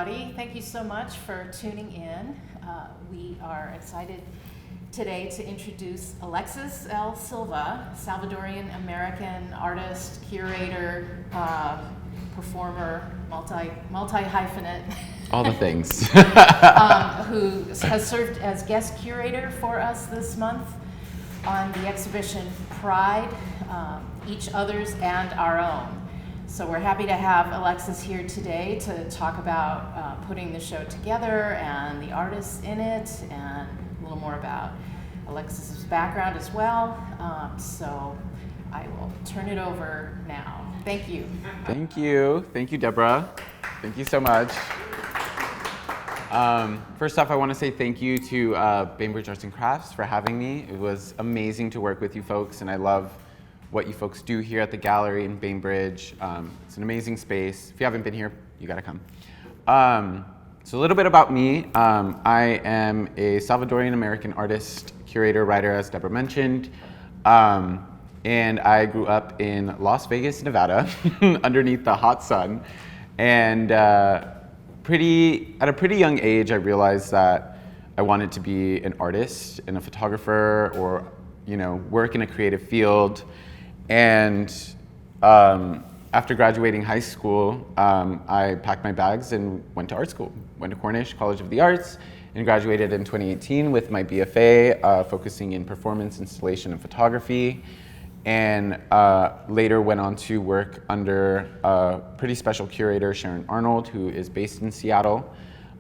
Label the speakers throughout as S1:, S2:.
S1: everybody. Thank you so much for tuning in. We are excited today to introduce Alexis L. Silva, Salvadorian-American artist, curator, performer, multi-hyphenate.
S2: All the things.
S1: Who has served as guest curator for us this month on the exhibition Pride, Each Other's and Our Own. So we're happy to have Alexis here today to talk about putting the show together and the artists in it and a little more about Alexis's background as well. So I will turn it over now. Thank you.
S2: Thank you. Thank you, Deborah. Thank you so much. First off, I want to say thank you to Bainbridge Arts and Crafts for having me. It was amazing to work with you folks, and I love what you folks do here at the gallery in Bainbridge. It's an amazing space. If you haven't been here, you gotta come. So a little bit about me. I am a Salvadorian American artist, curator, writer, as Deborah mentioned. And I grew up in Las Vegas, Nevada, underneath the hot sun. And at a pretty young age, I realized that I wanted to be an artist and a photographer, or work in a creative field. And after graduating high school, I packed my bags and went to art school. Went to Cornish College of the Arts and graduated in 2018 with my BFA, focusing in performance, installation, and photography. And later went on to work under a pretty special curator, Sharon Arnold, who is based in Seattle,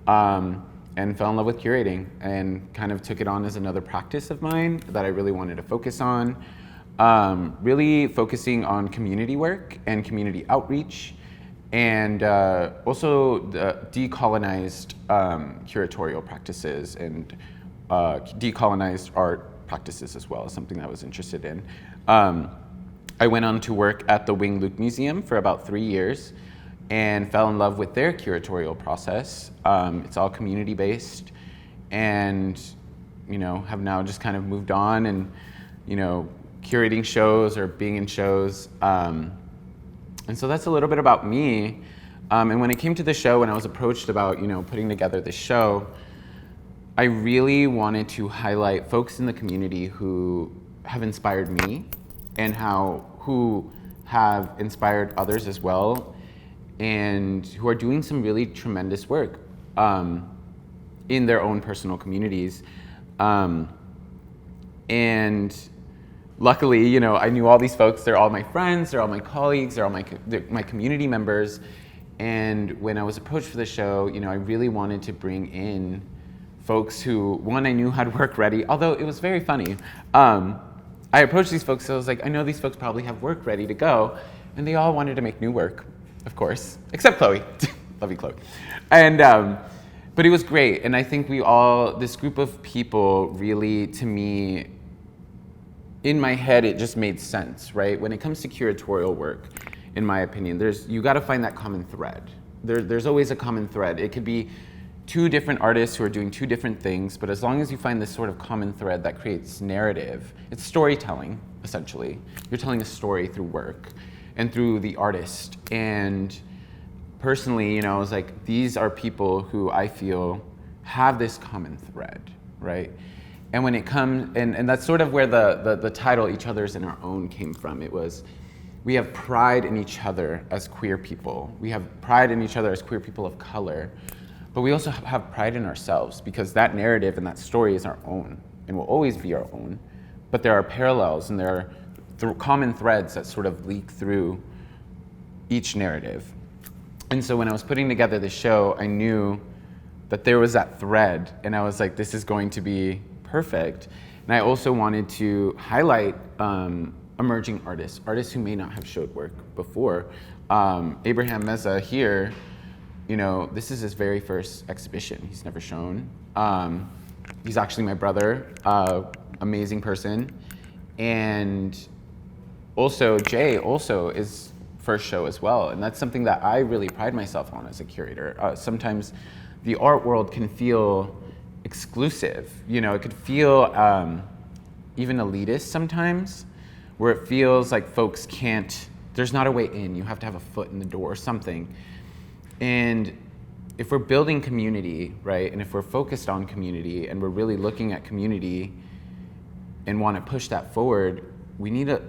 S2: and fell in love with curating and kind of took it on as another practice of mine that I really wanted to focus on. Really focusing on community work and community outreach, and also decolonized curatorial practices and decolonized art practices as well, is something that I was interested in. I went on to work at the Wing Luke Museum for about 3 years and fell in love with their curatorial process. It's all community-based, and have now just kind of moved on and curating shows or being in shows. And so that's a little bit about me. And when it came to the show, when I was approached about putting together this show, I really wanted to highlight folks in the community who have inspired me and who have inspired others as well, and who are doing some really tremendous work in their own personal communities. And luckily, I knew all these folks. They're all my friends, they're all my colleagues, they're my community members. And when I was approached for the show, I really wanted to bring in folks who, one, I knew had work ready, although it was very funny. I approached these folks, so I was like, I know these folks probably have work ready to go, and they all wanted to make new work, of course, except Chloe. Love you, Chloe. And, but it was great, and I think this group of people really, to me, in my head, it just made sense, right? When it comes to curatorial work, in my opinion, you gotta find that common thread. There's always a common thread. It could be two different artists who are doing two different things, but as long as you find this sort of common thread that creates narrative, it's storytelling, essentially. You're telling a story through work and through the artist. And personally, I was like, these are people who I feel have this common thread, right? And when it comes, and that's sort of where the title, Each Other's and Our Own, came from. It was, we have pride in each other as queer people. We have pride in each other as queer people of color. But we also have pride in ourselves, because that narrative and that story is our own and will always be our own. But there are parallels and there are common threads that sort of leak through each narrative. And so when I was putting together the show, I knew that there was that thread, and I was like, this is going to be perfect. And I also wanted to highlight emerging artists who may not have showed work before. Abraham Meza here, this is his very first exhibition. He's never shown. He's actually my brother, amazing person. And also Jay is first show as well. And that's something that I really pride myself on as a curator. Sometimes the art world can feel exclusive. It could feel even elitist sometimes, where it feels like folks there's not a way in. You have to have a foot in the door or something. And if we're building community, right, and if we're focused on community and we're really looking at community and want to push that forward,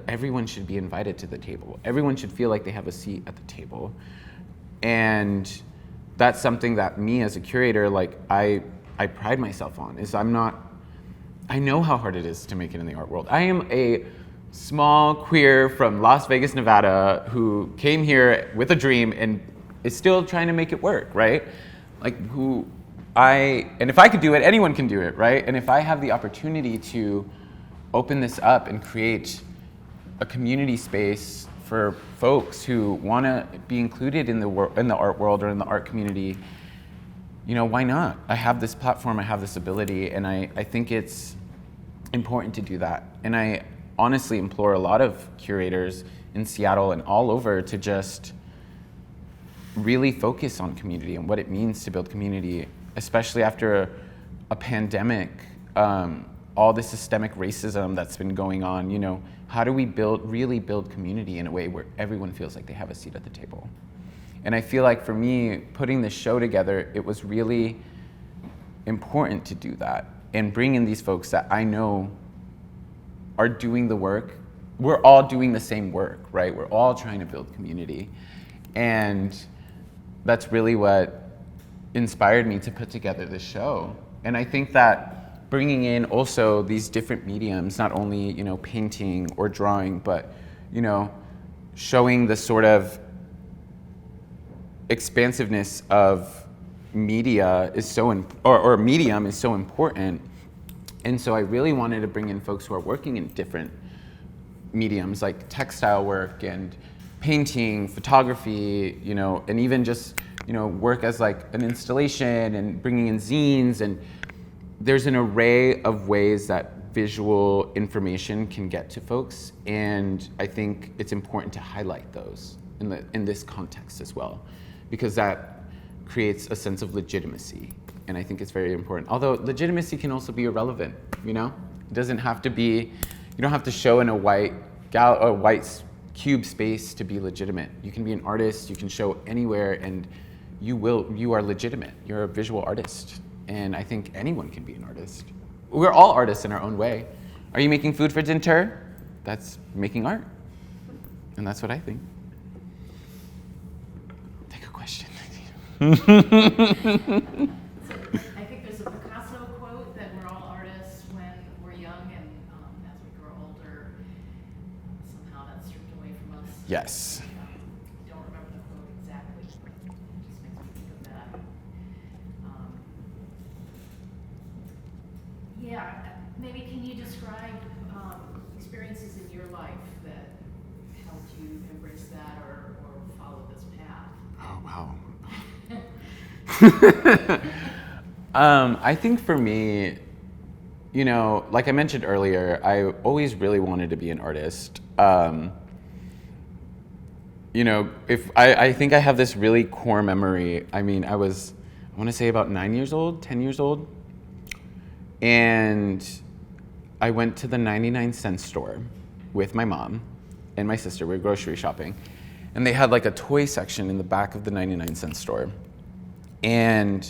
S2: everyone should be invited to the table. Everyone should feel like they have a seat at the table. And that's something that me as a curator, like I pride myself on, is I know how hard it is to make it in the art world. I am a small queer from Las Vegas, Nevada, who came here with a dream and is still trying to make it work, right? Like and if I could do it, anyone can do it, right? And if I have the opportunity to open this up and create a community space for folks who want to be included in the art world or in the art community, why not? I have this platform, I have this ability, and I think it's important to do that. And I honestly implore a lot of curators in Seattle and all over to just really focus on community and what it means to build community, especially after a pandemic, all the systemic racism that's been going on. How do we really build community in a way where everyone feels like they have a seat at the table? And I feel like for me, putting this show together, it was really important to do that and bring in these folks that I know are doing the work. We're all doing the same work, right? We're all trying to build community. And that's really what inspired me to put together this show. And I think that bringing in also these different mediums, not only, painting or drawing, but, showing the sort of expansiveness of media or medium is so important. And so I really wanted to bring in folks who are working in different mediums like textile work and painting, photography, and even just, work as like an installation and bringing in zines. And there's an array of ways that visual information can get to folks. And I think it's important to highlight those in this context as well, because that creates a sense of legitimacy. And I think it's very important. Although legitimacy can also be irrelevant, It doesn't have to be, you don't have to show in a white cube space to be legitimate. You can be an artist, you can show anywhere, and you are legitimate. You're a visual artist. And I think anyone can be an artist. We're all artists in our own way. Are you making food for dinner? That's making art. And that's what I think. Take a question.
S1: I think there's a Picasso quote that we're all artists when we're young, and as we grow older, somehow that's stripped away from us.
S2: Yes.
S1: I don't remember the quote exactly, but it just makes me think of that. Maybe can you describe experiences in your life that helped you embrace that or follow this path?
S2: Oh, wow. I think for me, like I mentioned earlier, I always really wanted to be an artist. If I think I have this really core memory. I mean, I want to say about 10 years old, and I went to the 99-cent store with my mom and my sister. We were grocery shopping, and they had like a toy section in the back of the 99-cent store. And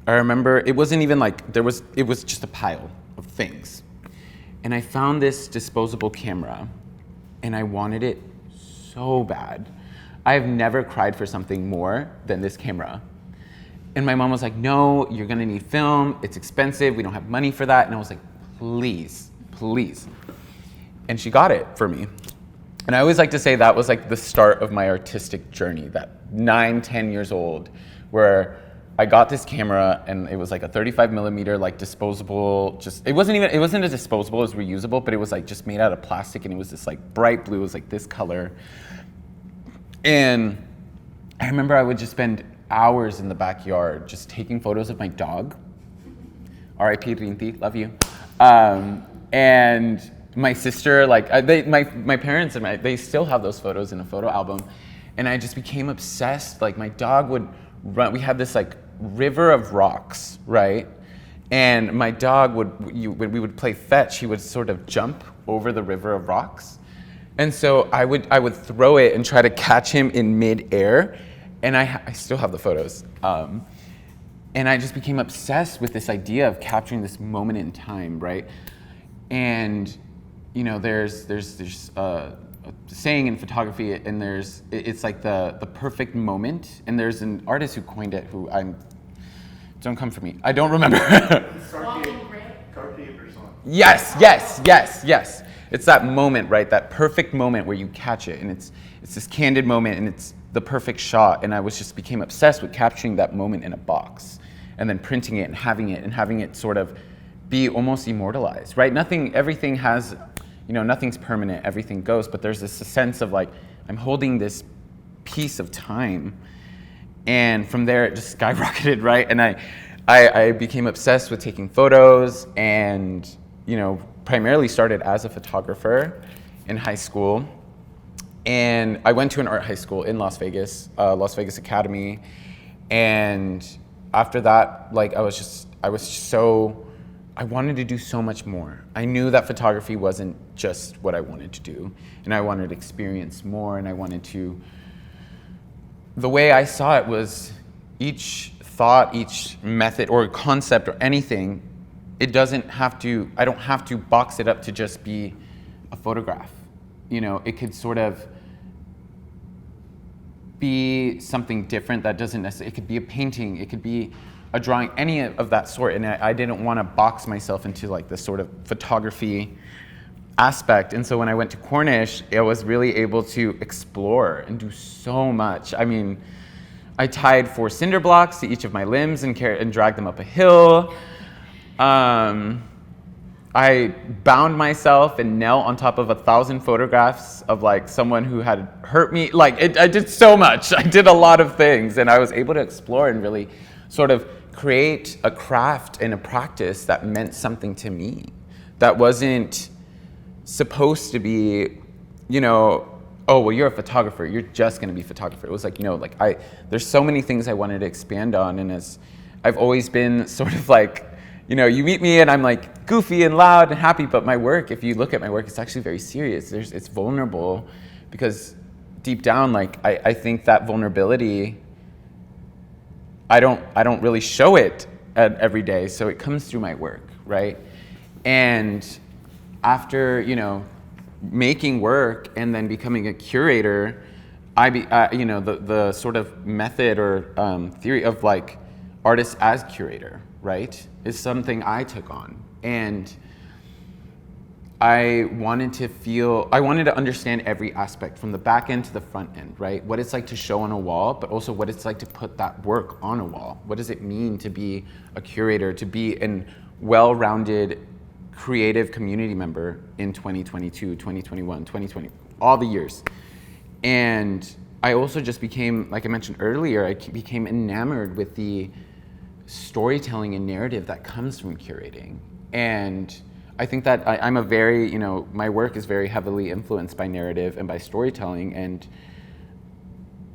S2: I remember it wasn't even like it was just a pile of things. And I found this disposable camera, and I wanted it so bad. I have never cried for something more than this camera. And my mom was like, no, you're gonna need film, it's expensive, we don't have money for that. And I was like, please. And she got it for me. And I always like to say that was like the start of my artistic journey, that 9-10 years old, where I got this camera, and it was like a 35 millimeter, like disposable, it wasn't a disposable, it was reusable, but it was like just made out of plastic, and it was this like bright blue, it was like this color. And I remember I would just spend hours in the backyard just taking photos of my dog. R.I.P. Rinti, love you. And my sister, like my parents and they still have those photos in a photo album. And I just became obsessed. Like my dog would run, we had this like river of rocks, right? And my dog when we would play fetch, he would sort of jump over the river of rocks. And so I would throw it and try to catch him in mid-air. And I still have the photos. And I just became obsessed with this idea of capturing this moment in time, right? And there's a saying in photography, and it's like the perfect moment. And there's an artist who coined it, don't come for me. I don't remember. Yes. It's that moment, right? That perfect moment where you catch it, and it's this candid moment, and it's the perfect shot. And I just became obsessed with capturing that moment in a box, and then printing it and having it sort of be almost immortalized, right? Everything has, nothing's permanent, everything goes, but there's this sense of like, I'm holding this piece of time, and from there it just skyrocketed, right? And I became obsessed with taking photos, and primarily started as a photographer in high school. And I went to an art high school in Las Vegas Academy. And after that, I wanted to do so much more. I knew that photography wasn't just what I wanted to do, and I wanted to experience more, and the way I saw it was each thought, each method or concept or anything, I don't have to box it up to just be a photograph. It could sort of be something different that doesn't necessarily, it could be a painting, it could be a drawing, any of that sort. And I didn't want to box myself into like this sort of photography aspect. And so when I went to Cornish, I was really able to explore and do so much. I mean, I tied 4 cinder blocks to each of my limbs and dragged them up a hill. I bound myself and knelt on top of 1,000 photographs of like someone who had hurt me. I did so much. I did a lot of things, and I was able to explore and really sort of create a craft and a practice that meant something to me. That wasn't supposed to be, oh, well, you're a photographer, you're just gonna be a photographer. It was like, there's so many things I wanted to expand on, and as I've always been sort of like, you meet me and I'm like goofy and loud and happy, but my work, if you look at my work, it's actually very serious. It's vulnerable, because deep down, I think that vulnerability, I don't really show it every day, so it comes through my work, right? And after, making work and then becoming a curator, the sort of method or theory of like artist as curator, right, is something I took on. And I wanted to understand every aspect from the back end to the front end, right? What it's like to show on a wall, but also what it's like to put that work on a wall. What does it mean to be a curator, to be a well-rounded creative community member in 2022, 2021, 2020, all the years. And I also just became, like I mentioned earlier, I became enamored with the storytelling and narrative that comes from curating. And I think that I'm a very, my work is very heavily influenced by narrative and by storytelling, and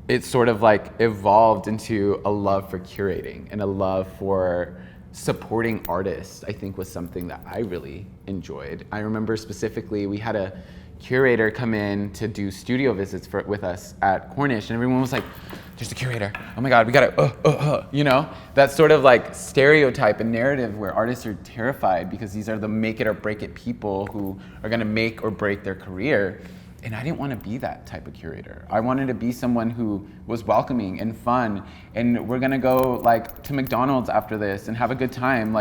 S2: it's sort of like evolved into a love for curating and a love for supporting artists. I think was something that I really enjoyed. I remember specifically we had a curator come in to do studio visits with us at Cornish, and everyone was like, there's a curator, oh my God, we gotta, that sort of like stereotype and narrative where artists are terrified because these are the make it or break it people who are gonna make or break their career. And I didn't want to be that type of curator. I wanted to be someone who was welcoming and fun, and we're gonna go like to McDonald's after this and have a good time.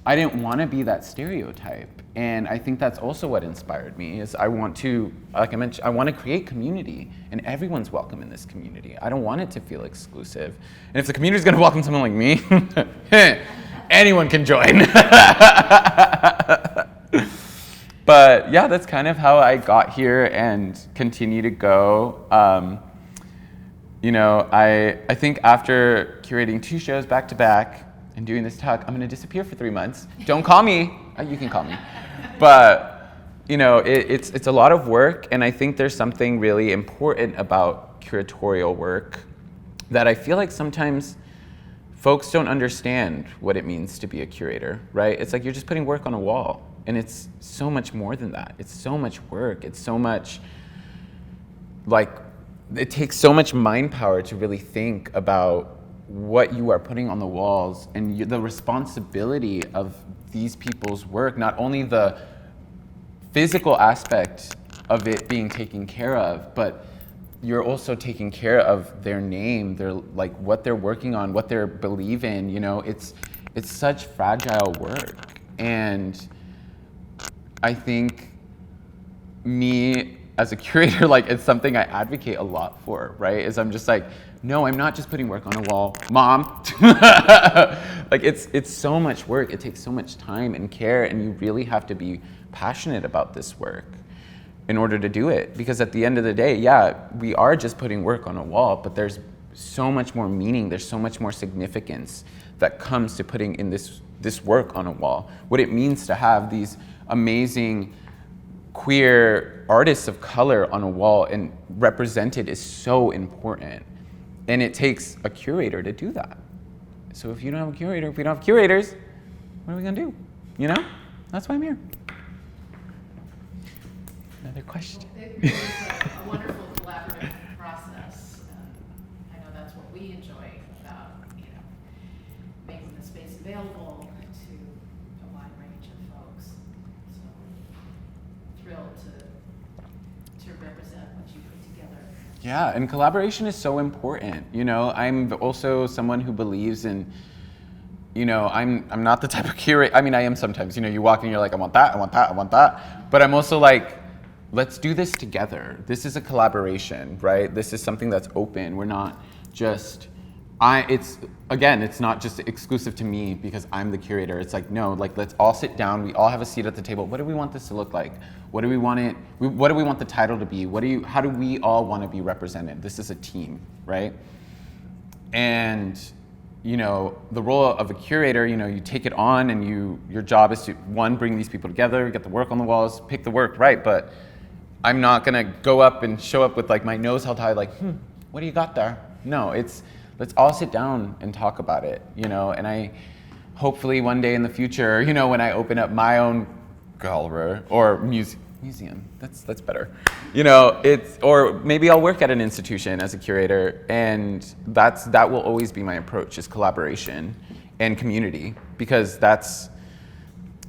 S2: I didn't want to be that stereotype. And I think that's also what inspired me, is I want to, like I mentioned, I want to create community, and everyone's welcome in this community. I don't want it to feel exclusive. And if the community's gonna welcome someone like me, anyone can join. But yeah, that's kind of how I got here and continue to go. I think after curating 2 shows back to back and doing this talk, I'm gonna disappear for 3 months. Don't call me. You can call me. But it's a lot of work, and I think there's something really important about curatorial work that I feel like sometimes folks don't understand what it means to be a curator, right? It's like you're just putting work on a wall. And it's so much more than that. It's so much work. It's so much, it takes so much mind power to really think about what you are putting on the walls and the responsibility of these people's work, not only the physical aspect of it being taken care of, but you're also taking care of their name, their like what they're working on, what they believe in. You know, it's such fragile work, and I think me as a curator, like it's something I advocate a lot for, right? Is I'm just like, no, I'm not just putting work on a wall, Mom. Like it's so much work. It takes so much time and care, and you really have to be passionate about this work in order to do it. Because at the end of the day, yeah, we are just putting work on a wall, but there's so much more meaning, there's so much more significance that comes to putting in this work on a wall. What it means to have these amazing queer artists of color on a wall and represented is so important. And it takes a curator to do that. So if you don't have a curator, if we don't have curators, what are we gonna do? You know? That's why I'm here. Another question.
S1: It was a wonderful collaborative process. I know that's what we enjoy about, making the space available to a wide range of folks. So thrilled to represent what you put together.
S2: Yeah, and collaboration is so important. You know, I'm also someone who believes in, I'm not the type of curator. I mean, I am sometimes. You walk in, you're like, I want that, I want that, I want that. But I'm also like, let's do this together. This is a collaboration, right? This is something that's open. We're not just, it's not just exclusive to me because I'm the curator. It's like, no, like let's all sit down. We all have a seat at the table. What do we want this to look like? What do we want the title to be? How do we all want to be represented? This is a team, right? And, the role of a curator, you take it on and your job is to, one, bring these people together, get the work on the walls, pick the work, right? But I'm not gonna go up and show up with like my nose held high, like, what do you got there? No, let's all sit down and talk about it, and I hopefully one day in the future, when I open up my own gallery or museum, that's better, or maybe I'll work at an institution as a curator, and that will always be my approach, is collaboration and community, because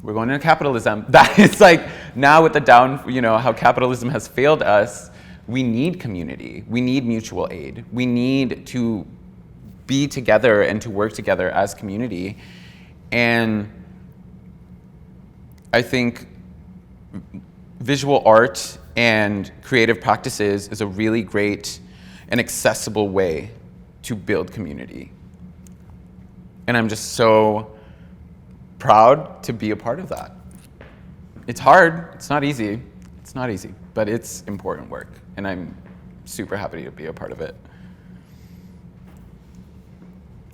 S2: we're going into capitalism. That is like, now with how capitalism has failed us, we need community. We need mutual aid. We need to be together and to work together as community. And I think visual art and creative practices is a really great and accessible way to build community. And I'm just so proud to be a part of that. It's hard, it's not easy, but it's important work, and I'm super happy to be a part of it.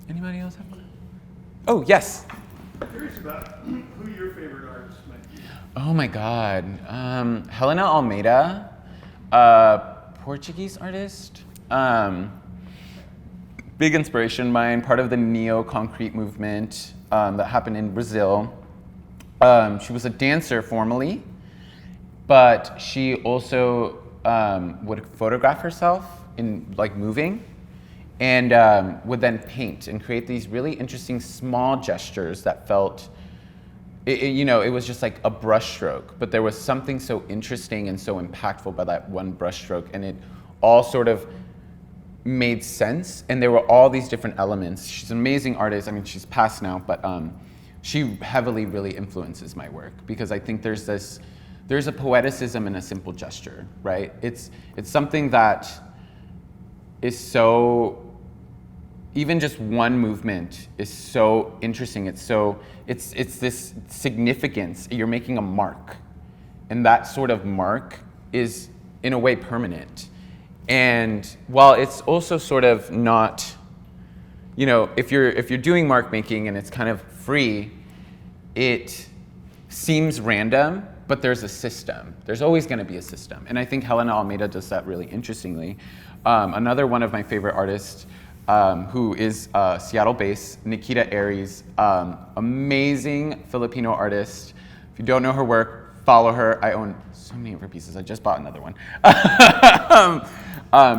S2: Anybody else have one? Oh, yes.
S3: I'm curious about who your favorite artists might be.
S2: Oh my God, Helena Almeida, Portuguese artist, big inspiration of mine, part of the neo-concrete movement that happened in Brazil. She was a dancer formerly, but she also would photograph herself in like moving, and would then paint and create these really interesting small gestures that felt, it was just like a brushstroke, but there was something so interesting and so impactful by that one brushstroke, and it all sort of made sense, and there were all these different elements. She's an amazing artist. I mean, she's passed now, but she heavily really influences my work, because I think there's a poeticism in a simple gesture, right? It's something that is so, even just one movement is so interesting. It's this significance. You're making a mark, and that sort of mark is in a way permanent. And while it's also sort of not, if you're doing mark making and it's kind of free, it seems random, but there's a system. There's always going to be a system. And I think Helena Almeida does that really interestingly. Another one of my favorite artists, who is Seattle-based, Nikita Aries, amazing Filipino artist. If you don't know her work, follow her. I own so many of her pieces. I just bought another one.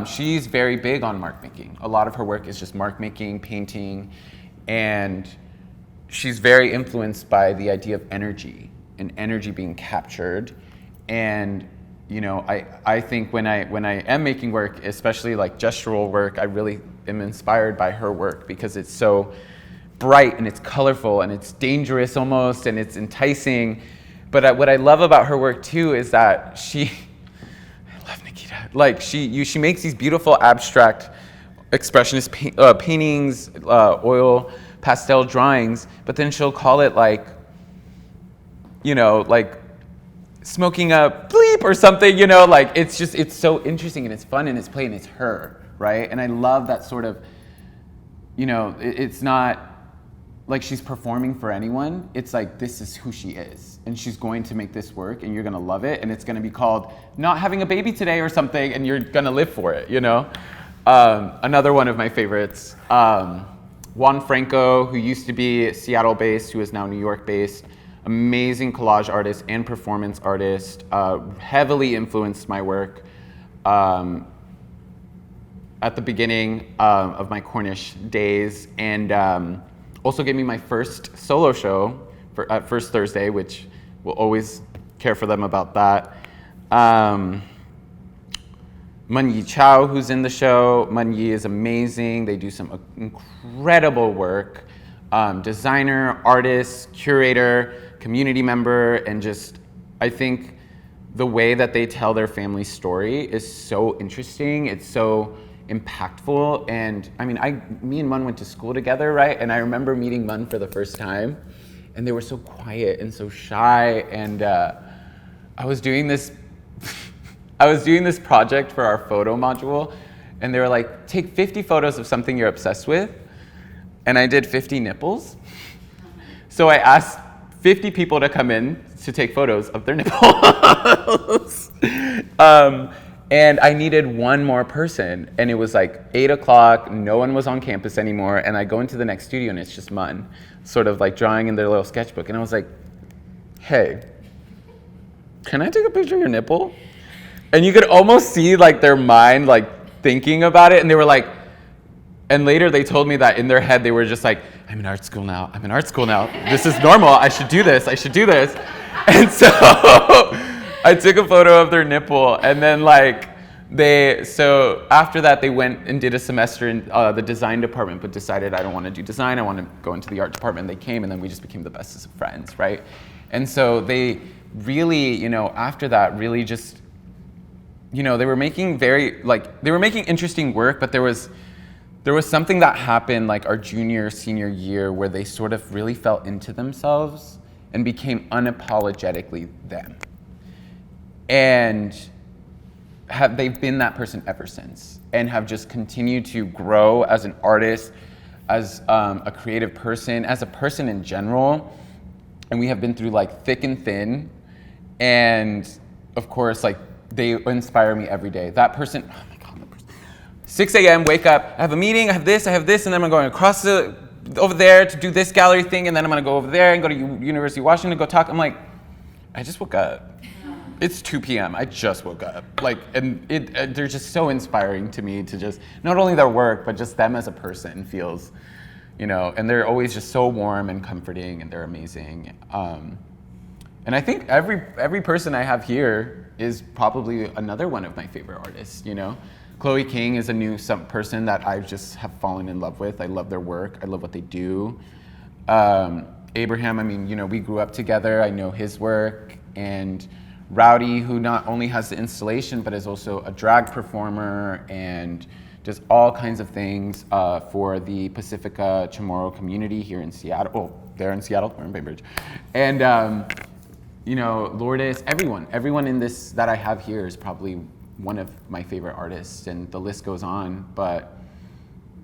S2: She's very big on mark making. A lot of her work is just mark making, painting, and she's very influenced by the idea of energy and energy being captured. And you know, I think when I am making work, especially like gestural work, I really am inspired by her work because it's so bright and it's colorful and it's dangerous almost and it's enticing. But what I love about her work too is that I love Nikita. Like she makes these beautiful abstract expressionist paintings, oil pastel drawings, but then she'll call it like, you know, like smoking a bleep or something, you know, like it's so interesting and it's fun and it's play and it's her, right? And I love that sort of, you know, it's not like she's performing for anyone. It's like, this is who she is. And she's going to make this work and you're gonna love it. And it's gonna be called Not Having a Baby Today or something and you're gonna live for it, you know? Another one of my favorites, Juan Franco, who used to be Seattle-based, who is now New York-based. Amazing collage artist and performance artist, heavily influenced my work at the beginning of my Cornish days, and also gave me my first solo show at First Thursday, which we'll always care for them about that. Munyi Chow, who's in the show. Munyi is amazing. They do some incredible work. Designer, artist, curator, community member, and just, I think the way that they tell their family story is so interesting. It's so impactful. And I mean, me and Mun went to school together, right? And I remember meeting Mun for the first time, and they were so quiet and so shy. And I was doing this project for our photo module, and they were like, take 50 photos of something you're obsessed with. And I did 50 nipples. So I asked 50 people to come in to take photos of their nipples. And I needed one more person. And it was like 8 o'clock, no one was on campus anymore. And I go into the next studio and it's just Mun, sort of like drawing in their little sketchbook. And I was like, hey, can I take a picture of your nipple? And you could almost see like their mind like thinking about it. And they were like, and later they told me that in their head they were just like, I'm in art school now. This is normal. I should do this. And so I took a photo of their nipple, and then so after that they went and did a semester in the design department, but decided I don't want to do design. I want to go into the art department. They came, and then we just became the bestest of friends, right? And so they really, you know, after that really just, you know, they were making interesting work, but there was something that happened like our junior, senior year where they sort of really fell into themselves and became unapologetically them. And they've been that person ever since and have just continued to grow as an artist, as a creative person, as a person in general. And we have been through like thick and thin. And of course, like they inspire me every day. That person, oh my God, that person. 6 a.m., wake up, I have a meeting, I have this, and then I'm going across over there to do this gallery thing, and then I'm gonna go over there and go to University of Washington, go talk. I'm like, I just woke up. It's 2 p.m., I just woke up. Like, and they're just so inspiring to me to just, not only their work, but just them as a person feels, you know, and they're always just so warm and comforting, and they're amazing. And I think every person I have here is probably another one of my favorite artists, you know? Chloe King is a person that I just have fallen in love with. I love their work. I love what they do. Abraham, I mean, you know, we grew up together. I know his work. And Rowdy, who not only has the installation, but is also a drag performer and does all kinds of things for the Pacifica Chamorro community here in Seattle. Oh, they're in Seattle, we're in Bainbridge. And, you know, Lourdes, everyone in this that I have here is probably one of my favorite artists, and the list goes on. But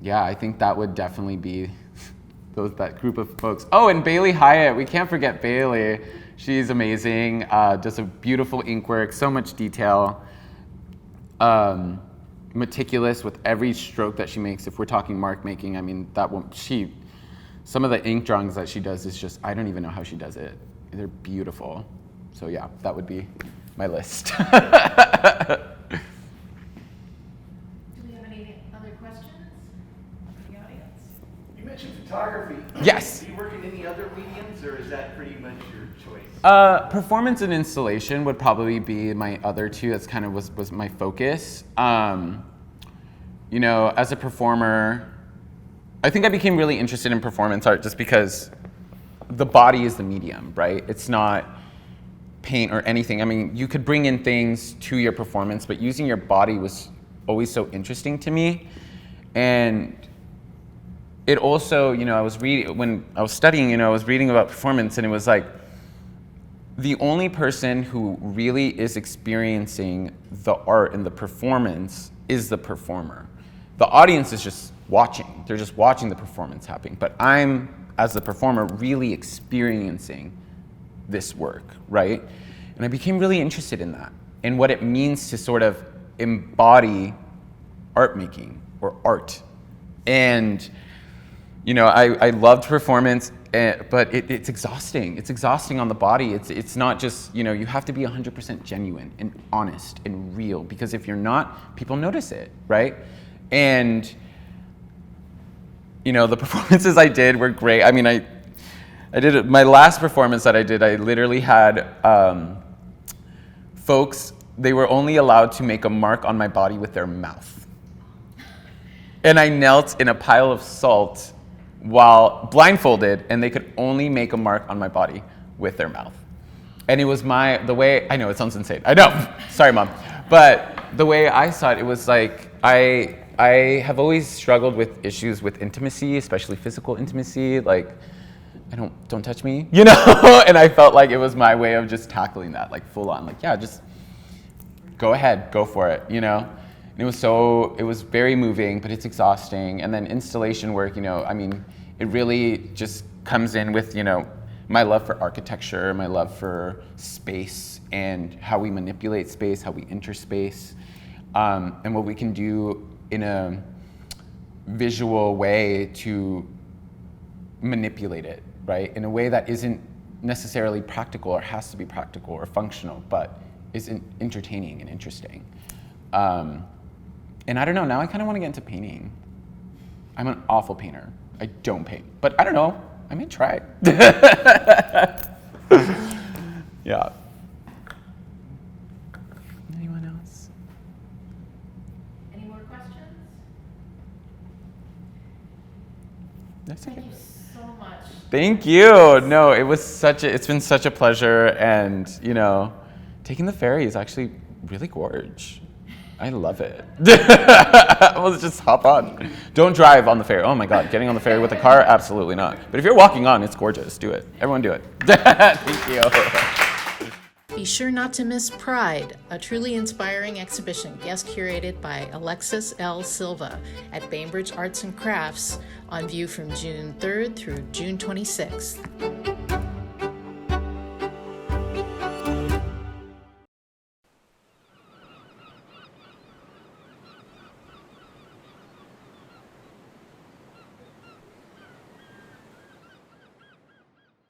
S2: yeah, I think that would definitely be that group of folks. Oh, and Bailey Hyatt, we can't forget Bailey. She's amazing, does a beautiful ink work, so much detail, meticulous with every stroke that she makes. If we're talking mark making, I mean, some of the ink drawings that she does is just, I don't even know how she does it. They're beautiful. So yeah, that would be my list.
S4: mentioned photography.
S2: Yes.
S4: Do you work in any other mediums, or is that pretty much your choice?
S2: Performance and installation would probably be my other two. That's kind of was my focus. You know, as a performer, I think I became really interested in performance art just because the body is the medium, right? It's not paint or anything. I mean, you could bring in things to your performance, but using your body was always so interesting to me. And it also, you know, when I was studying, you know, I was reading about performance, and it was like, the only person who really is experiencing the art and the performance is the performer. The audience is just watching. They're just watching the performance happening. But I'm, as the performer, really experiencing this work, right? And I became really interested in that, and what it means to sort of embody art making or art. And, you know, I loved performance, but it's exhausting. It's exhausting on the body. It's not just, you know, you have to be 100% genuine and honest and real, because if you're not, people notice it, right? And, you know, the performances I did were great. I mean, I did my last performance that I did, I literally had folks, they were only allowed to make a mark on my body with their mouth. And I knelt in a pile of salt while blindfolded, and they could only make a mark on my body with their mouth. And it was the way, I know it sounds insane, I know, sorry Mom, but the way I saw it, it was like, I have always struggled with issues with intimacy, especially physical intimacy, like, don't touch me, you know? And I felt like it was my way of just tackling that, like full on, like, yeah, just go ahead, go for it, you know? And it was very moving, but it's exhausting. And then installation work, you know, I mean, it really just comes in with, you know, my love for architecture, my love for space and how we manipulate space, how we enter space, and what we can do in a visual way to manipulate it, right? In a way that isn't necessarily practical or has to be practical or functional, but is entertaining and interesting. And I don't know, now I kind of want to get into painting. I'm an awful painter. I don't paint, but I don't know, I may try. Yeah. Anyone else?
S1: Any more questions?
S2: That's
S1: Thank
S2: okay.
S1: you so much.
S2: Thank you. No, it's been such a pleasure, and you know, taking the ferry is actually really gorge. I love it. Let's just hop on. Don't drive on the ferry. Oh my God, getting on the ferry with a car? Absolutely not. But if you're walking on, it's gorgeous. Do it. Everyone do it. Thank you.
S1: Be sure not to miss Pride, a truly inspiring exhibition guest curated by Alexis L. Silva at Bainbridge Arts and Crafts, on view from June 3rd through June 26th.